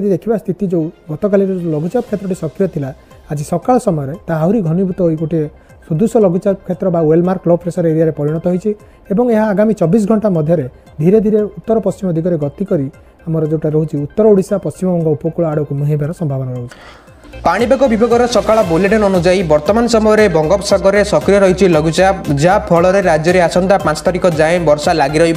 देखा स्थिति जो गतकाली लघुचाप क्षेत्र सक्रिय था आज सकाल समय आहरी घनीभूत हो गोटे सुदृश लघुचाप क्षेत्र वेलमार्क लो प्रेसर एरिया परिणत होती यह आगामी 24 घंटा मध्य धीरे धीरे उत्तर पश्चिम दिगरे गति करी आमर जोटा रोचे उत्तर ओडिशा पश्चिमबंग उपकूल आड़ को मुहेबार संभावना रोचे। पाणीपाग विभागर सकाळ बुलेटिन अनुसार वर्तमान समय बंगोपसागर में सक्रिय रही लघुचाप जहाँ फल राज्य में आसंता 5 तारिख जाए वर्षा लगी रही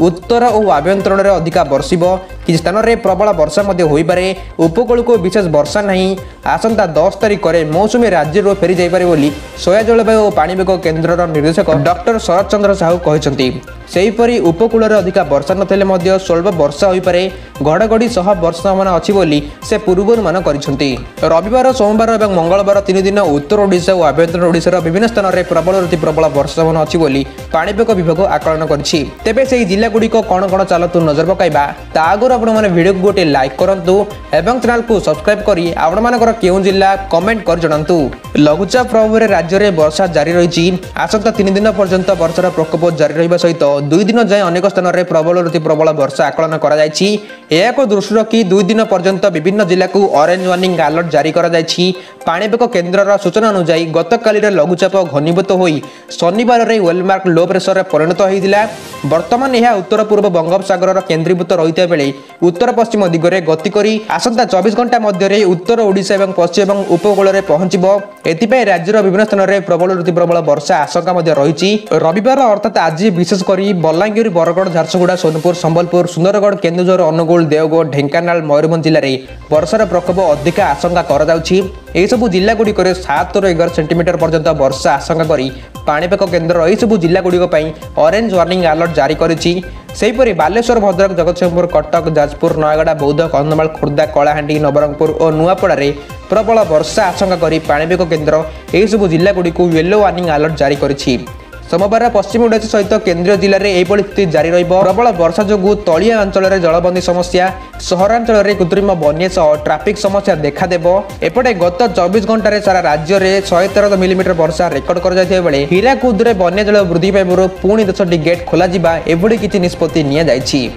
उत्तर और आभ्यंतरण में अधिका बर्षिब कि स्थान में प्रबल वर्षा हो पारे उपकूल को विशेष वर्षा नहीं आसंता 10 तारिख में मौसुमी राज्य फेरी जापे बोली सोया जलवायु और पाणीपाग केन्द्र निर्देशक डॉक्टर शरद चंद्र साहू कहते सेहीपरि उपकूल में अधिका वर्षा नथिले स्वल्प वर्षा हो पारे घड़घड़ी सह वर्षा संभावना अच्छी बोली से पूर्वानुमान करछंती। रविवार सोमवार और मंगलवार 3 दिन उत्तर ओडिशा और आभ्यंतरण ओडिशार विभिन्न स्थान में प्रबल अति प्रबल वर्षा संभावना अच्छी बोली पाणीपाग विभाग आकलन करछि। तेबे से जिला गुड़िक कौन कौन चलतु नजर पकाइबा ता आगुर आपण माने वीडियो को गोटे लाइक करंतु एवं चैनल को सब्सक्राइब करी आपण मानकर केउ जिला कमेंट कर जणांतु। लघुचाप प्रभाव में राज्य में वर्षा जारी रही आसंता 3 दिन पर्यंत वर्षार प्रकोप जारी रहिबा सहित 2 दिन जाए अनेक स्थान में प्रबल अति प्रबल वर्षा आकलन करा जायछि। एहाको दृष्टि रखी 2 दिन पर्यंत विभिन्न जिला को ऑरेंज वार्निंग अलर्ट जारी करा जायछि। पाणीपाग केन्द्र सूचना अनुसार गतकाली लघुचाप घनीभूत होई शनिवार रे वेलमार्क लो प्रेसर रे परिणत होइतिला। वर्तमान यह उत्तर पूर्व बंगोपसागर केन्द्रीभूत रही बेले उत्तर पश्चिम दिगरे गति करी आसंता 24 घंटा मध्य उत्तर ओडिशा और पश्चिम और उपकूल में पहुंचब। एथिपाई राज्यर विभिन्न स्थान में प्रबल अति प्रबल वर्षा आशंका रही। रविवार अर्थात आज विशेषकर बलांगीर बरगढ़ झारसुगुड़ा सोनपुर संबलपुर सुंदरगढ़ केन्दुझर अनुगुल देवगढ़ ढेंकानाल मयूरभंज जिले में वर्षार प्रकोप अधिका आशंका करसबू जिला गुड़िक 7 ରୁ 11 सेंटीमीटर पर्यंत वर्षा आशंका करी पाणीपाग केन्द्र यह सब जिला गुड़िक ऑरेंज वार्निंग अलर्ट जारी करिछि। सेहीपरि बालेश्वर भद्रक जगतसिंहपुर कटक जाजपुर नयगड़ा बौद्ध कंधमाल खोर्धा कलाहांडी नवरंगपुर और नुआपड़ारे प्रबल वर्षा आशंका करी पाणीपाग केन्द्र यह सब जिला गुड़िक येलो वार्निंग अलर्ट जारी करिछि। सोमवार पश्चिम ओडिशा सहित केन्द्रीय जिले में यह स्थिति जारी प्रबल वर्षा जो तलिया अंचल में जलबंदी समस्या सहरांचल में कृत्रिम बन्या सह ट्राफिक समस्या देखादेव। एपटे गत 24 घंटे सारा राज्य में 113 मिलीमीटर वर्षा रेकर्ड कर हीराकुद में बन्या जल वृद्धि पाइबार पुणी 10टी गेट खोल एभली किसी निष्पत्ति नि।